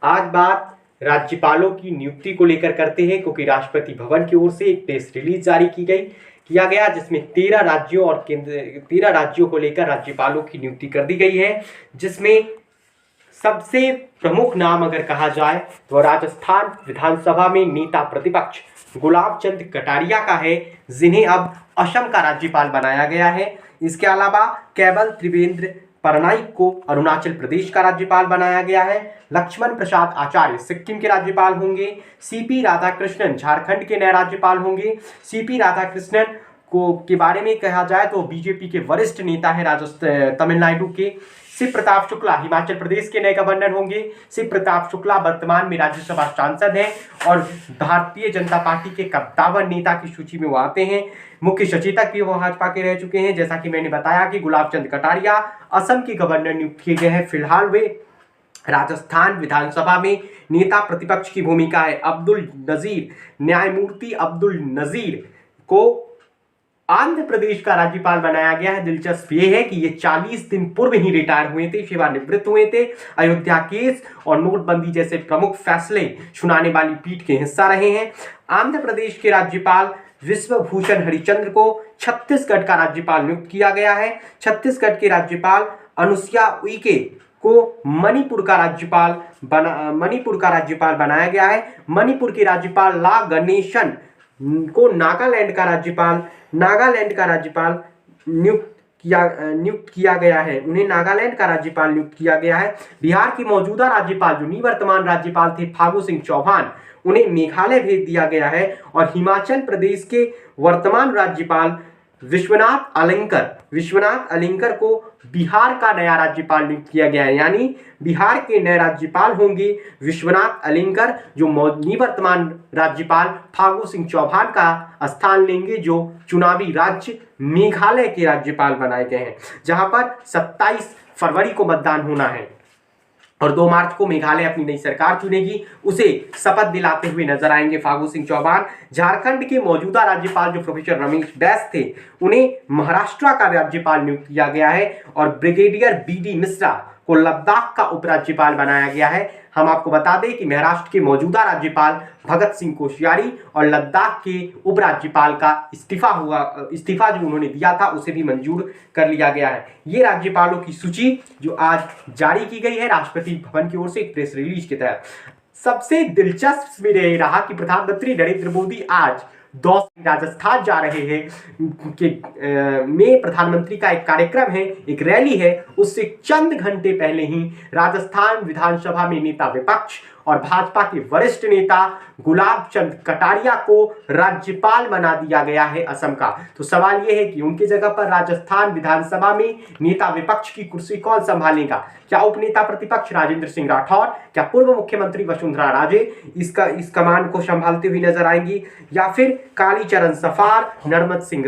आज बात राज्यपालों की नियुक्ति को लेकर करते हैं, क्योंकि राष्ट्रपति भवन की ओर से एक प्रेस रिलीज जारी किया गया, जिसमें 13 राज्यों और 13 राज्यों को लेकर राज्यपालों की नियुक्ति कर दी गई है। जिसमें सबसे प्रमुख नाम अगर कहा जाए तो राजस्थान विधानसभा में नेता प्रतिपक्ष गुलाब चंद कटारिया का है, जिन्हें अब असम का राज्यपाल बनाया गया है। इसके अलावा केवल त्रिवेंद्र पटनायक को अरुणाचल प्रदेश का राज्यपाल बनाया गया है। लक्ष्मण प्रसाद आचार्य सिक्किम के राज्यपाल होंगे। सीपी राधाकृष्णन झारखंड के नए राज्यपाल होंगे। सीपी राधाकृष्णन को के बारे में कहा जाए तो बीजेपी के वरिष्ठ नेता है तमिलनाडु के। शिव प्रताप शुक्ला हिमाचल प्रदेश के नए गवर्नर होंगे। शिव प्रताप शुक्ला वर्तमान में राज्यसभा सांसद हैं और भारतीय जनता पार्टी के कद्दावर नेता की सूची में वो आते हैं। मुख्य सचेतक भी वो भाजपा के रह चुके हैं। जैसा कि मैंने बताया कि गुलाब चंद कटारिया असम के गवर्नर नियुक्त किए गए हैं। फिलहाल वे राजस्थान विधानसभा में नेता प्रतिपक्ष की भूमिका है। न्यायमूर्ति अब्दुल नजीर को आंध्र प्रदेश का राज्यपाल बनाया गया है। दिलचस्प ये है कि ये 40 दिन पूर्व ही रिटायर हुए थे, सेवानिवृत्त हुए थे। अयोध्या केस और नोटबंदी जैसे प्रमुख फैसले सुनाने वाली पीठ के हिस्सा रहे हैं। आंध्र प्रदेश के राज्यपाल विश्वभूषण हरिचंद्र को छत्तीसगढ़ का राज्यपाल नियुक्त किया गया है। छत्तीसगढ़ के राज्यपाल अनुसुईया उइके को मणिपुर का राज्यपाल बनाया गया है। मणिपुर के राज्यपाल ला गणेशन को नागालैंड का राज्यपाल नियुक्त किया गया है। उन्हें नागालैंड का राज्यपाल नियुक्त किया गया है। बिहार के मौजूदा राज्यपाल जो निवर्तमान राज्यपाल थे फागू सिंह चौहान, उन्हें मेघालय भेज दिया गया है। और हिमाचल प्रदेश के वर्तमान राज्यपाल विश्वनाथ अलंकर को बिहार का नया राज्यपाल नियुक्त किया गया है। यानी बिहार के नए राज्यपाल होंगे विश्वनाथ अलंकर, जो निवर्तमान राज्यपाल फागू सिंह चौहान का स्थान लेंगे, जो चुनावी राज्य मेघालय के राज्यपाल बनाए गए हैं, जहां पर 27 फरवरी को मतदान होना है और 2 मार्च को मेघालय अपनी नई सरकार चुनेगी। उसे शपथ दिलाते हुए नजर आएंगे फागू सिंह चौहान। झारखंड के मौजूदा राज्यपाल जो प्रोफेसर रमेश बैस थे, उन्हें महाराष्ट्र का राज्यपाल नियुक्त किया गया है और ब्रिगेडियर बीडी मिश्रा को लद्दाख का उपराज्यपाल बनाया गया है। हम आपको बता दें कि महाराष्ट्र के मौजूदा राज्यपाल भगत सिंह कोश्यारी और लद्दाख के उपराज्यपाल का इस्तीफा जो उन्होंने दिया था उसे भी मंजूर कर लिया गया है। ये राज्यपालों की सूची जो आज जारी की गई है राष्ट्रपति भवन की ओर से एक प्रेस रिलीज के तहत। सबसे दिलचस्प में यह रहा कि प्रधानमंत्री नरेंद्र मोदी आज राजस्थान जा रहे हैं में प्रधानमंत्री का एक कार्यक्रम है, एक रैली है। उससे चंद घंटे पहले ही राजस्थान विधानसभा में नेता विपक्ष और भाजपा के वरिष्ठ नेता गुलाब चंद कटारिया को राज्यपाल बना दिया गया है असम का। तो सवाल यह है कि उनकी जगह पर राजस्थान विधानसभा में नेता विपक्ष की कुर्सी कौन संभालेगा? क्या उपनेता प्रतिपक्ष राजेंद्र सिंह राठौर, क्या पूर्व मुख्यमंत्री वसुंधरा राजे इस कमान को संभालते हुए नजर आएंगी, या फिर कालीचरण सफार, नरपत सिंह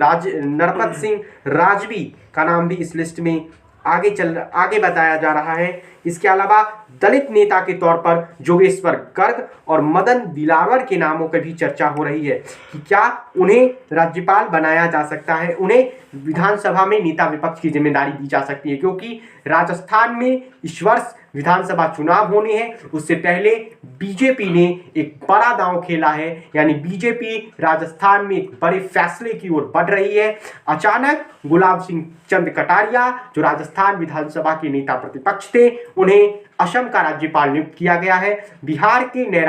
राजवी का नाम भी इस लिस्ट में आगे बताया जा रहा है। इसके अलावा दलित नेता के तौर पर जोगेश्वर गर्ग और मदन दिलावर के नामों की भी चर्चा हो रही है कि क्या उन्हें राज्यपाल बनाया जा सकता है, उन्हें विधानसभा में नेता विपक्ष की जिम्मेदारी दी जा सकती है। क्योंकि राजस्थान में इस वर्ष विधानसभा चुनाव होने हैं, उससे पहले बीजेपी ने एक बड़ा दांव खेला है। यानी बीजेपी राजस्थान में एक बड़े फैसले की ओर बढ़ रही है। अचानक गुलाब सिंह चंद कटारिया जो राजस्थान विधानसभा के नेता प्रतिपक्ष थे, उन्हें असम का राज्यपाल नियुक्त किया गया है। बिहार के नए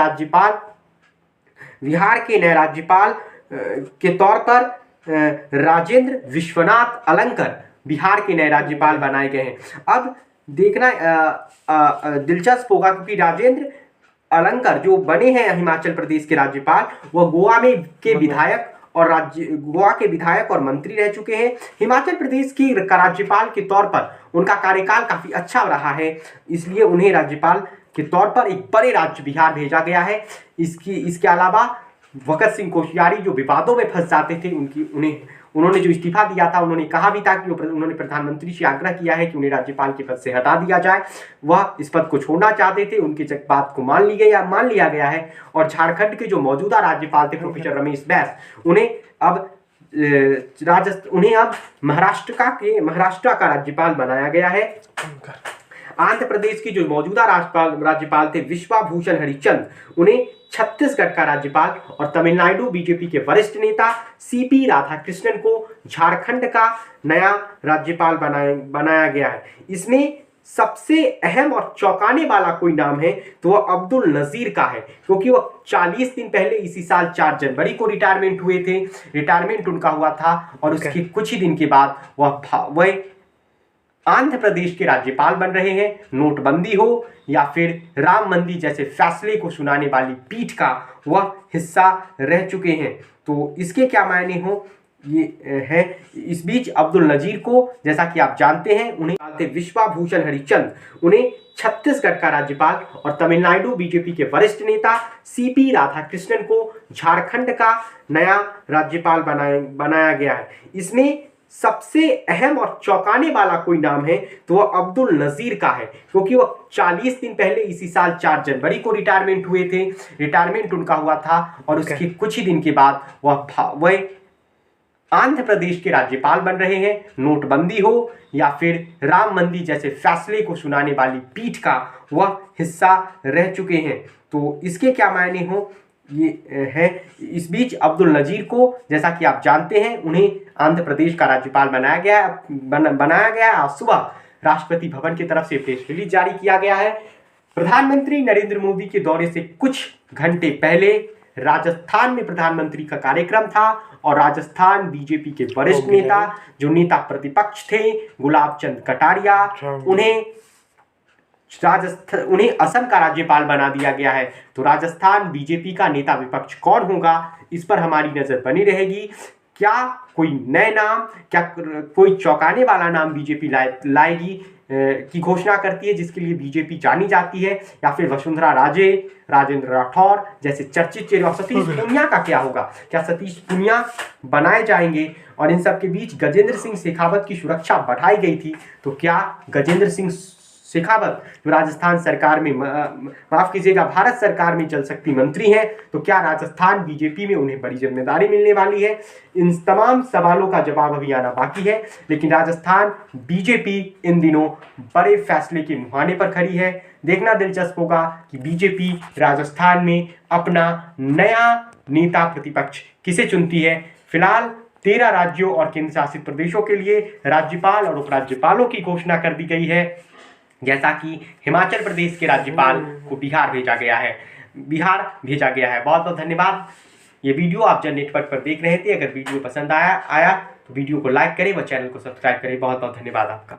राज्यपाल के तौर पर राजेंद्र विश्वनाथ अलंकर बिहार के नए राज्यपाल बनाए गए हैं। अब देखना दिलचस्प होगा क्योंकि राजेंद्र अलंकर जो बने हैं हिमाचल प्रदेश के राज्यपाल, वह गोवा के विधायक और मंत्री रह चुके हैं। हिमाचल प्रदेश की राज्यपाल के तौर पर उनका कार्यकाल काफी अच्छा रहा है, इसलिए उन्हें राज्यपाल के तौर पर एक बड़े राज्य बिहार भेजा गया है। इसके अलावा भगत सिंह कोश्यारी जो विवादों में फंस जाते थे, उन्होंने जो इस्तीफा दिया था, उन्होंने कहा भी था कि उन्होंने प्रधानमंत्री से आग्रह किया है कि उन्हें राज्यपाल के पद से हटा दिया जाए। वह इस पद को छोड़ना चाहते थे, उनकी बात को मान लिया गया है। और झारखंड के जो मौजूदा राज्यपाल थे प्रोफेसर रमेश बैस, उन्हें अब महाराष्ट्र का राज्यपाल बनाया गया है। आंध्र प्रदेश की जो मौजूदा राज्यपाल थे विश्वाभूषण हरिचंद, उन्हें छत्तीसगढ़ का राज्यपाल और तमिलनाडु बीजेपी के वरिष्ठ नेता सीपी राधाकृष्णन को झारखंड का नया राज्यपाल बनाया गया है। इसमें सबसे अहम और चौंकाने वाला कोई नाम है तो वह अब्दुल नजीर का है, क्योंकि वह 40 दिन पहले इसी साल 4 जनवरी को रिटायरमेंट हुए थे। रिटायरमेंट उनका हुआ था और उसके कुछ ही दिन के बाद वह आंध्र प्रदेश के राज्यपाल बन रहे हैं। नोटबंदी हो या फिर राम मंदिर जैसे फैसले को सुनाने वाली पीठ का वह हिस्सा रह चुके हैं। तो इसके क्या मायने हो ये है। इस बीच अब्दुल नजीर को, जैसा कि आप जानते हैं, उन्हें विश्वाभूषण हरिचंद, उन्हें छत्तीसगढ़ का राज्यपाल और तमिलनाडु बीजेपी के वरिष्ठ नेता सीपी राधाकृष्णन को झारखंड का नया राज्यपाल बनाया गया है। इसमें सबसे अहम और चौंकाने वाला कोई नाम है तो वह अब्दुल नजीर का है, क्योंकि वह 40 दिन पहले इसी साल 4 जनवरी को रिटायरमेंट हुए थे। रिटायरमेंट उनका हुआ था और उसके कुछ ही दिन के बाद वह आंध्र प्रदेश के राज्यपाल बन रहे हैं। नोटबंदी हो या फिर राम मंदिर जैसे फैसले को सुनाने वाली पीठ का वह हिस्सा रह चुके हैं। तो इसके क्या मायने हो ये है। इस बीच अब्दुल नजीर को, जैसा कि आप जानते हैं, उन्हें आंध्र प्रदेश का राज्यपाल बनाया गया। आज सुबह राष्ट्रपति भवन की तरफ से प्रेस रिलीज जारी किया गया है। प्रधानमंत्री नरेंद्र मोदी के दौरे से कुछ घंटे पहले राजस्थान में प्रधानमंत्री का कार्यक्रम था और राजस्थान बीजेपी के वरिष्ठ नेता, जो नेता प्रतिपक्ष थे, गुलाब चंद कटारिया, उन्हें असम का राज्यपाल बना दिया गया है। तो राजस्थान बीजेपी का नेता विपक्ष कौन होगा, इस पर हमारी नजर बनी रहेगी। क्या कोई नए नाम, क्या कोई चौंकाने वाला नाम बीजेपी लाएगी की घोषणा करती है, जिसके लिए बीजेपी जानी जाती है, या फिर वसुंधरा राजे, राजेंद्र राठौर जैसे चर्चित चेहरे, और सतीश पूनिया का क्या होगा, क्या सतीश पूनिया बनाए जाएंगे। और इन सब के बीच गजेंद्र सिंह शेखावत की सुरक्षा बढ़ाई गई थी। तो क्या गजेंद्र सिंह शेखावत, जो राजस्थान सरकार में, माफ कीजिएगा, भारत सरकार में जल शक्ति मंत्री हैं, तो क्या राजस्थान बीजेपी में उन्हें बड़ी जिम्मेदारी मिलने वाली है। इन तमाम सवालों का जवाब अभी आना बाकी है, लेकिन राजस्थान बीजेपी इन दिनों बड़े फैसले के मुहाने पर खड़ी है। देखना दिलचस्प होगा कि बीजेपी राजस्थान में अपना नया नेता प्रतिपक्ष किसे चुनती है। फिलहाल 13 राज्यों और केंद्र शासित प्रदेशों के लिए राज्यपाल और उपराज्यपालों की घोषणा कर दी गई है, जैसा कि हिमाचल प्रदेश के राज्यपाल को बिहार भेजा गया है। बहुत बहुत धन्यवाद। ये वीडियो आप जन नेटवर्क पर देख रहे थे। अगर वीडियो पसंद आया तो वीडियो को लाइक करें व चैनल को सब्सक्राइब करें। बहुत बहुत धन्यवाद आपका।